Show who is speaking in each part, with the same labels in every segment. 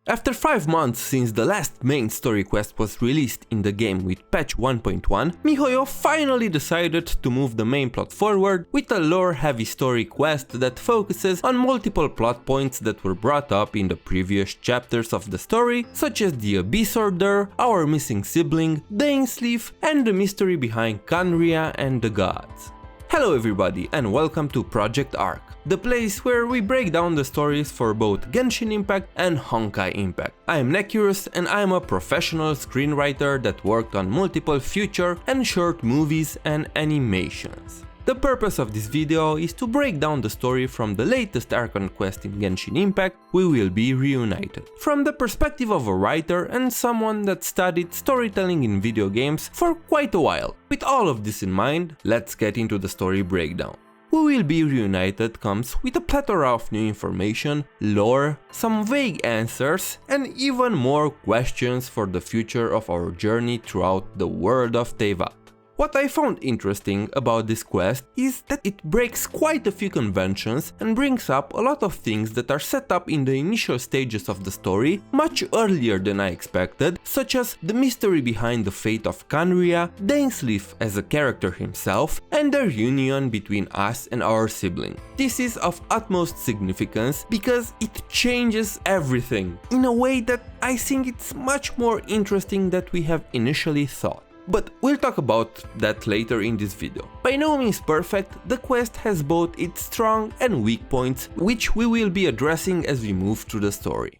Speaker 1: After 5 months since the last main story quest was released in the game with patch 1.1, MiHoYo finally decided to move the main plot forward with a lore-heavy story quest that focuses on multiple plot points that were brought up in the previous chapters of the story, such as the Abyss Order, our missing sibling, Dainslief, and the mystery behind Khaenri'ah and the gods. Hello everybody and welcome to Project Arc, the place where we break down the stories for both Genshin Impact and Honkai Impact. I am Necurus and I am a professional screenwriter that worked on multiple feature and short movies and animations. The purpose of this video is to break down the story from the latest Archon quest in Genshin Impact, We Will Be Reunited, from the perspective of a writer and someone that studied storytelling in video games for quite a while. With all of this in mind, let's get into the story breakdown. We Will Be Reunited comes with a plethora of new information, lore, some vague answers, and even more questions for the future of our journey throughout the world of Teyvat. What I found interesting about this quest is that it breaks quite a few conventions and brings up a lot of things that are set up in the initial stages of the story much earlier than I expected, such as the mystery behind the fate of Khaenri'ah, Dainslief as a character himself, and the union between us and our sibling. This is of utmost significance because it changes everything in a way that I think it's much more interesting than we have initially thought. But we'll talk about that later in this video. By no means perfect, the quest has both its strong and weak points, which we will be addressing as we move through the story.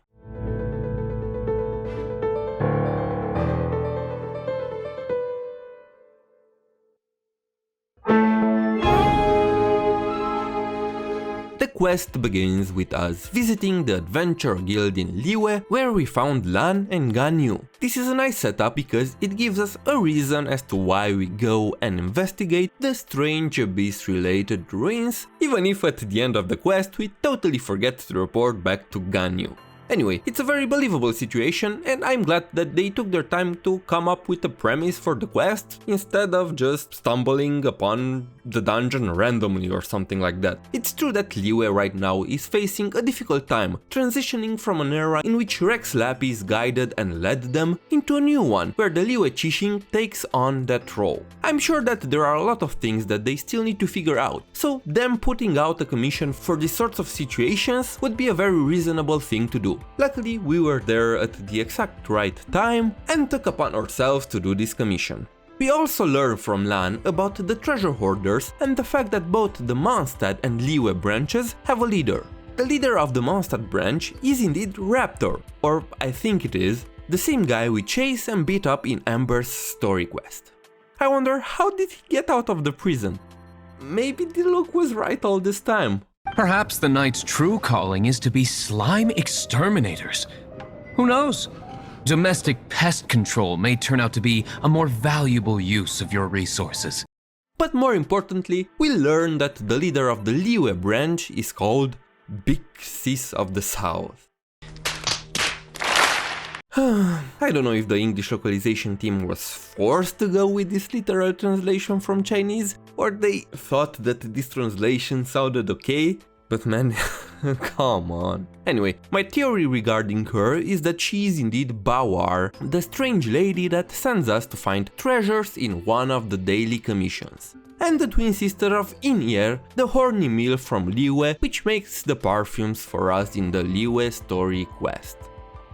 Speaker 1: The quest begins with us visiting the Adventure Guild in Liyue, where we found Lan and Gnayu. This is a nice setup because it gives us a reason as to why we go and investigate the strange abyss-related ruins, even if at the end of the quest we totally forget to report back to Gnayu. Anyway, it's a very believable situation and I'm glad that they took their time to come up with a premise for the quest instead of just stumbling upon the dungeon randomly or something like that. It's true that Liyue right now is facing a difficult time, transitioning from an era in which Rex Lapis guided and led them into a new one, where the Liyue Qixing takes on that role. I'm sure that there are a lot of things that they still need to figure out, so them putting out a commission for these sorts of situations would be a very reasonable thing to do. Luckily, we were there at the exact right time and took upon ourselves to do this commission. We also learn from Lan about the treasure hoarders and the fact that both the Mondstadt and Liyue branches have a leader. The leader of the Mondstadt branch is indeed Raptor, or I think it is, the same guy we chase and beat up in Amber's story quest. I wonder, how did he get out of the prison? Maybe Diluc was right all this time.
Speaker 2: Perhaps the knight's true calling is to be slime exterminators. Who knows? Domestic pest control may turn out to be a more valuable use of your resources.
Speaker 1: But more importantly, we learn that the leader of the Liyue branch is called Big Sis of the South. I don't know if the English localization team was forced to go with this literal translation from Chinese, or they thought that this translation sounded okay, but man, come on. Anyway, my theory regarding her is that she is indeed Bawar, the strange lady that sends us to find treasures in one of the daily commissions, and the twin sister of In'Yer, the horny MILF from Liyue, which makes the perfumes for us in the Liyue story quest.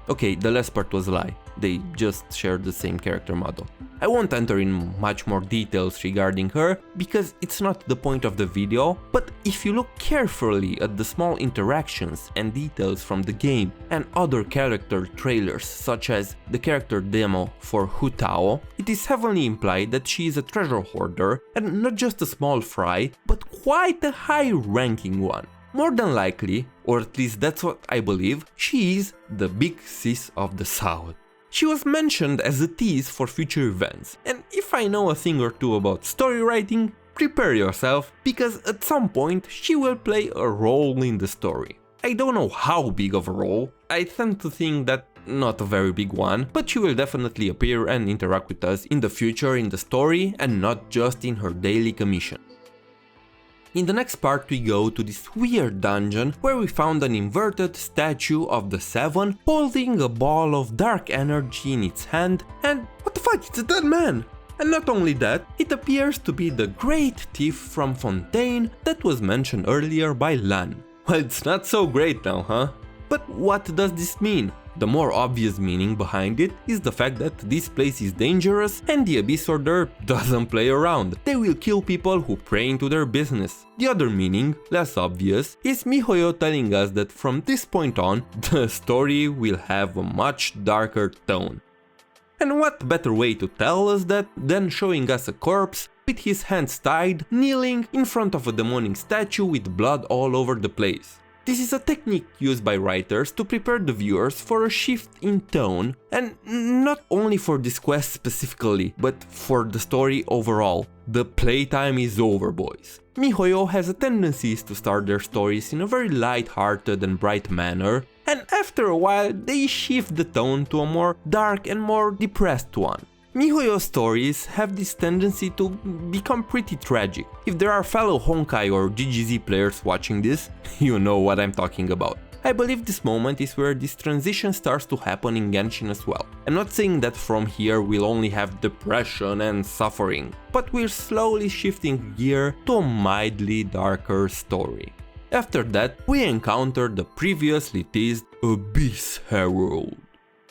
Speaker 1: Okay, the last part was a lie, they just share the same character model. I won't enter in much more details regarding her, because it's not the point of the video, but if you look carefully at the small interactions and details from the game and other character trailers, such as the character demo for Hu Tao, it is heavily implied that she is a treasure hoarder, and not just a small fry, but quite a high-ranking one. More than likely, or at least that's what I believe, she is the Big Sis of the South. She was mentioned as a tease for future events, and if I know a thing or two about story writing, prepare yourself, because at some point she will play a role in the story. I don't know how big of a role, I tend to think that not a very big one, but she will definitely appear and interact with us in the future in the story and not just in her daily commission. In the next part we go to this weird dungeon where we found an inverted statue of the Seven holding a ball of dark energy in its hand, and what the fuck, it's a dead man! And not only that, it appears to be the great thief from Fontaine that was mentioned earlier by Lan. Well, it's not so great now, huh? But what does this mean? The more obvious meaning behind it is the fact that this place is dangerous and the Abyss Order doesn't play around. They will kill people who pray into their business. The other meaning, less obvious, is MiHoYo telling us that from this point on, the story will have a much darker tone. And what better way to tell us that than showing us a corpse with his hands tied, kneeling in front of a demonic statue with blood all over the place. This is a technique used by writers to prepare the viewers for a shift in tone, and not only for this quest specifically, but for the story overall. The playtime is over, boys. MiHoYo has a tendency to start their stories in a very light-hearted and bright manner, and after a while they shift the tone to a more dark and more depressed one. MiHoYo stories have this tendency to become pretty tragic. If there are fellow Honkai or GGZ players watching this, you know what I'm talking about. I believe this moment is where this transition starts to happen in Genshin as well. I'm not saying that from here we'll only have depression and suffering, but we're slowly shifting gear to a mildly darker story. After that, we encounter the previously teased Abyss Herald.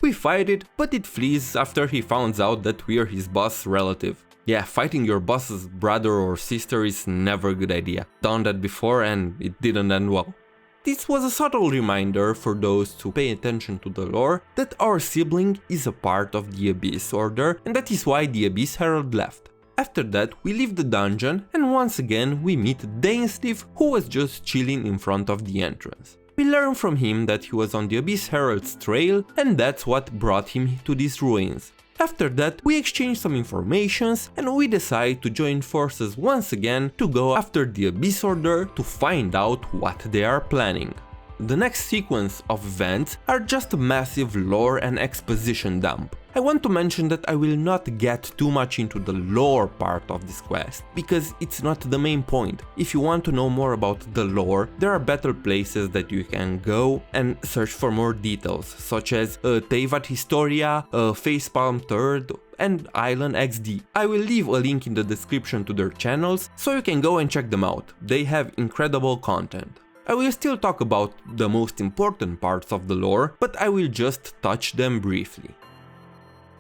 Speaker 1: We fight it, but it flees after he finds out that we're his boss relative. Yeah, fighting your boss's brother or sister is never a good idea. Done that before and it didn't end well. This was a subtle reminder for those who pay attention to the lore that our sibling is a part of the Abyss Order, and that is why the Abyss Herald left. After that, we leave the dungeon and once again we meet Dainslief, who was just chilling in front of the entrance. We learn from him that he was on the Abyss Herald's trail, and that's what brought him to these ruins. After that, we exchange some informations and we decide to join forces once again to go after the Abyss Order to find out what they are planning. The next sequence of events are just a massive lore and exposition dump. I want to mention that I will not get too much into the lore part of this quest, because it's not the main point. If you want to know more about the lore, there are better places that you can go and search for more details, such as Teyvat Historia, Facepalm 3rd, and Island XD. I will leave a link in the description to their channels, so you can go and check them out. They have incredible content. I will still talk about the most important parts of the lore, but I will just touch them briefly.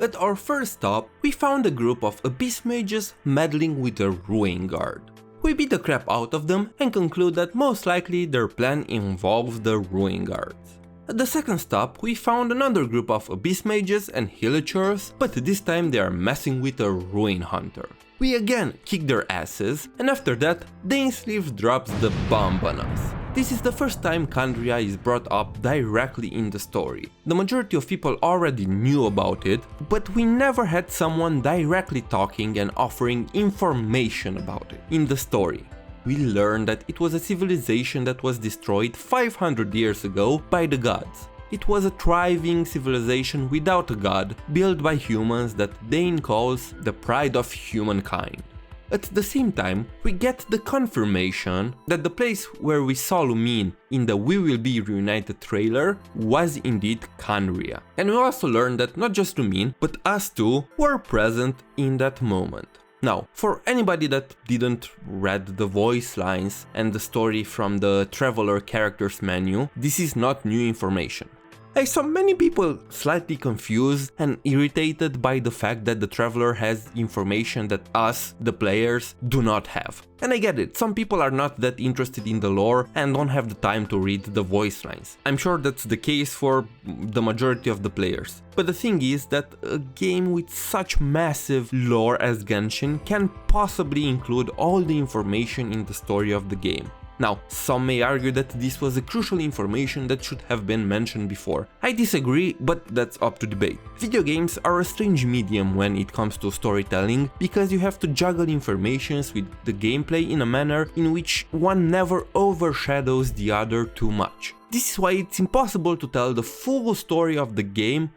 Speaker 1: At our first stop, we found a group of Abyss mages meddling with a Ruin Guard. We beat the crap out of them and conclude that most likely their plan involves the Ruin Guards. At the second stop, we found another group of Abyss mages and Hillagers, but this time they are messing with a Ruin Hunter. We again kick their asses, and after that, Dainslief drops the bomb on us. This is the first time Khaenri'ah is brought up directly in the story. The majority of people already knew about it, but we never had someone directly talking and offering information about it in the story. We learned that it was a civilization that was destroyed 500 years ago by the gods. It was a thriving civilization without a god, built by humans that Dain calls the pride of humankind. At the same time, we get the confirmation that the place where we saw Lumine in the We Will Be Reunited trailer was indeed Khaenri'ah. And we also learned that not just Lumine, but us too were present in that moment. Now, for anybody that didn't read the voice lines and the story from the Traveler characters menu, this is not new information. I saw many people slightly confused and irritated by the fact that the Traveler has information that us, the players, do not have. And I get it, some people are not that interested in the lore and don't have the time to read the voice lines. I'm sure that's the case for the majority of the players. But the thing is that a game with such massive lore as Genshin can possibly include all the information in the story of the game. Now, some may argue that this was a crucial information that should have been mentioned before. I disagree, but that's up to debate. Video games are a strange medium when it comes to storytelling, because you have to juggle informations with the gameplay in a manner in which one never overshadows the other too much. This is why it's impossible to tell the full story of the game,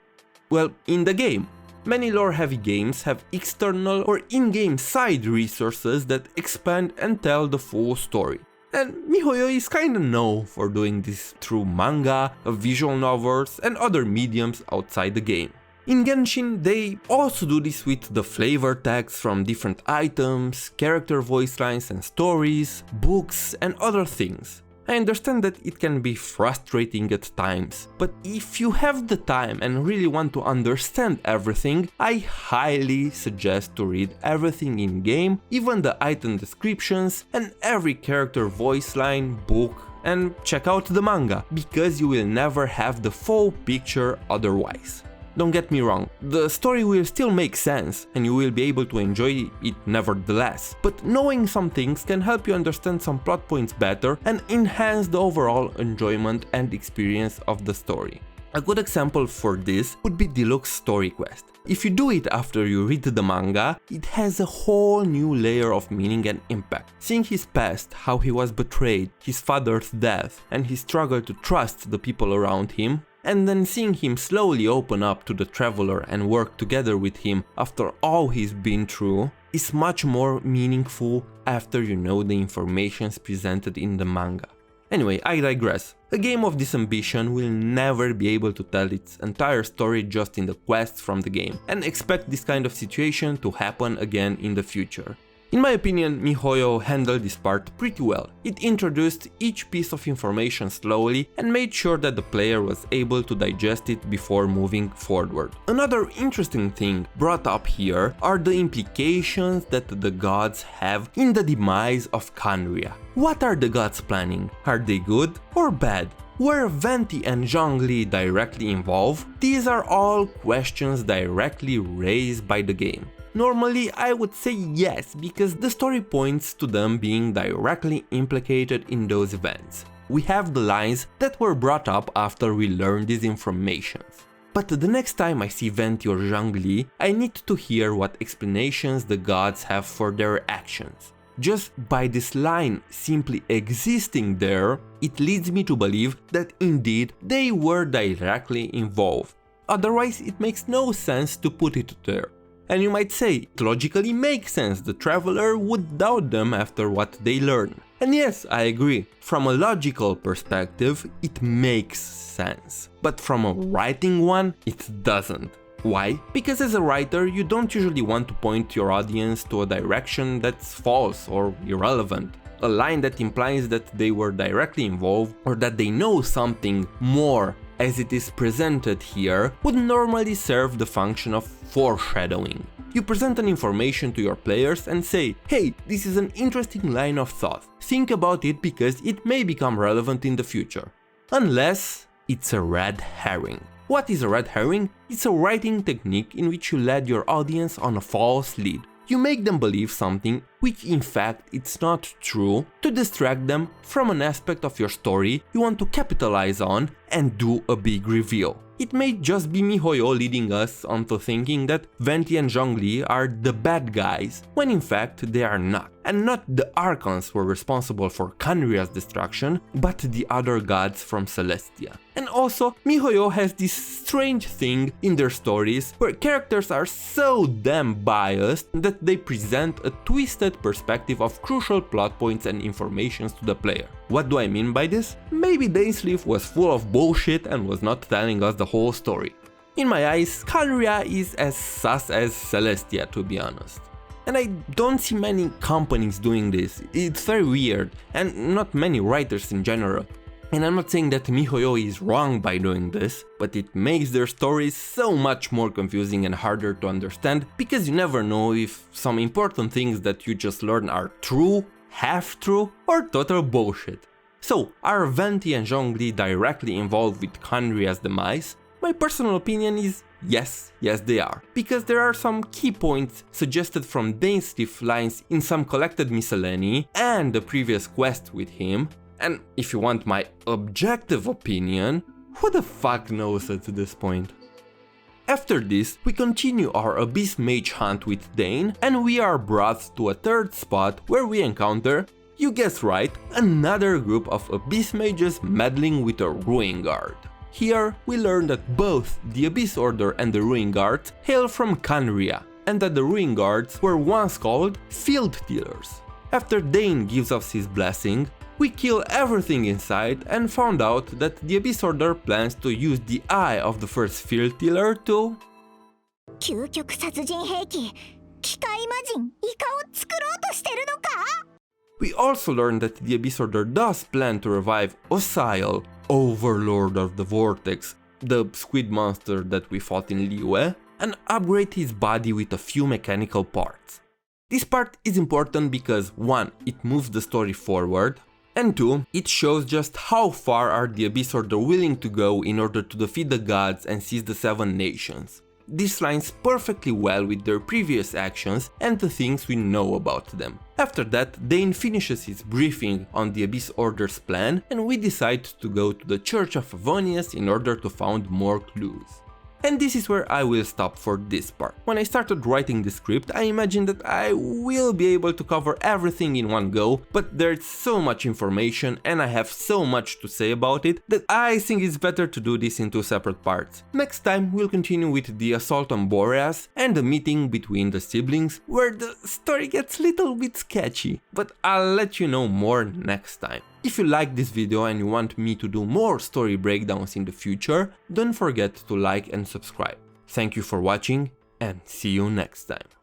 Speaker 1: well, in the game. Many lore-heavy games have external or in-game side resources that expand and tell the full story. And MiHoYo is kinda known for doing this through manga, visual novels and other mediums outside the game. In Genshin, they also do this with the flavor text from different items, character voice lines and stories, books and other things. I understand that it can be frustrating at times, but if you have the time and really want to understand everything, I highly suggest to read everything in game, even the item descriptions and every character voice line, book, and check out the manga, because you will never have the full picture otherwise. Don't get me wrong, the story will still make sense and you will be able to enjoy it nevertheless, but knowing some things can help you understand some plot points better and enhance the overall enjoyment and experience of the story. A good example for this would be Deluxe Story Quest. If you do it after you read the manga, it has a whole new layer of meaning and impact. Seeing his past, how he was betrayed, his father's death, and his struggle to trust the people around him, and then seeing him slowly open up to the traveler and work together with him after all he's been through, is much more meaningful after you know the information presented in the manga. Anyway, I digress. A game of this ambition will never be able to tell its entire story just in the quests from the game, and expect this kind of situation to happen again in the future. In my opinion, MiHoYo handled this part pretty well. It introduced each piece of information slowly and made sure that the player was able to digest it before moving forward. Another interesting thing brought up here are the implications that the gods have in the demise of Khaenri'ah. What are the gods planning? Are they good or bad? Were Venti and Zhongli directly involved? These are all questions directly raised by the game. Normally I would say yes, because the story points to them being directly implicated in those events. We have the lines that were brought up after we learned these informations. But the next time I see Venti or Zhongli, I need to hear what explanations the gods have for their actions. Just by this line simply existing there, it leads me to believe that indeed they were directly involved. Otherwise it makes no sense to put it there. And you might say, it logically makes sense, the traveler would doubt them after what they learn. And yes, I agree, from a logical perspective, it makes sense. But from a writing one, it doesn't. Why? Because as a writer, you don't usually want to point your audience to a direction that's false or irrelevant. A line that implies that they were directly involved or that they know something more as it is presented here would normally serve the function of foreshadowing. You present an information to your players and say, hey, this is an interesting line of thought, think about it because it may become relevant in the future. Unless it's a red herring. What is a red herring? It's a writing technique in which you lead your audience on a false lead. You make them believe something which in fact it's not true to distract them from an aspect of your story you want to capitalize on and do a big reveal. It may just be MiHoYo leading us onto thinking that Venti and Zhongli are the bad guys, when in fact they are not. And not the Archons were responsible for Khaenri'ah's destruction, but the other gods from Celestia. And also, MiHoYo has this strange thing in their stories where characters are so damn biased that they present a twisted perspective of crucial plot points and informations to the player. What do I mean by this? Maybe Dainslief was full of bullshit and was not telling us the whole story. In my eyes, Khaenri'ah is as sus as Celestia, to be honest. And I don't see many companies doing this, it's very weird, and not many writers in general. And I'm not saying that MiHoYo is wrong by doing this, but it makes their stories so much more confusing and harder to understand, because you never know if some important things that you just learn are true, half true, or total bullshit. So, are Venti and Zhongli directly involved with Khaenri'ah's demise? My personal opinion is yes they are, because there are some key points suggested from Dainslief lines in some collected miscellany and the previous quest with him, and if you want my objective opinion, who the fuck knows at this point? After this, we continue our Abyss Mage hunt with Dain, and we are brought to a third spot where we encounter, you guessed right, another group of Abyss Mages meddling with a Ruin Guard. Here we learn that both the Abyss Order and the Ruin Guards hail from Khaenri'ah, and that the Ruin Guards were once called Field Tillers. After Dain gives us his blessing, we kill everything inside and found out that the Abyss Order plans to use the eye of the first Field Tiller to...
Speaker 3: 究極殺人兵器機械魔人イカを作ろうとしてるのか?
Speaker 1: We also learned that the Abyss Order does plan to revive Osial, Overlord of the Vortex, the squid monster that we fought in Liyue, and upgrade his body with a few mechanical parts. This part is important because 1. It moves the story forward, and 2. It shows just how far are the Abyss Order willing to go in order to defeat the gods and seize the 7 nations. This lines perfectly well with their previous actions and the things we know about them. After that, Dain finishes his briefing on the Abyss Order's plan, and we decide to go to the Church of Favonius in order to find more clues. And this is where I will stop for this part. When I started writing the script, I imagined that I will be able to cover everything in one go, but there's so much information and I have so much to say about it that I think it's better to do this in 2 separate parts. Next time we'll continue with the assault on Boreas and the meeting between the siblings, where the story gets a little bit sketchy, but I'll let you know more next time. If you like this video and you want me to do more story breakdowns in the future, don't forget to like and subscribe. Thank you for watching and see you next time.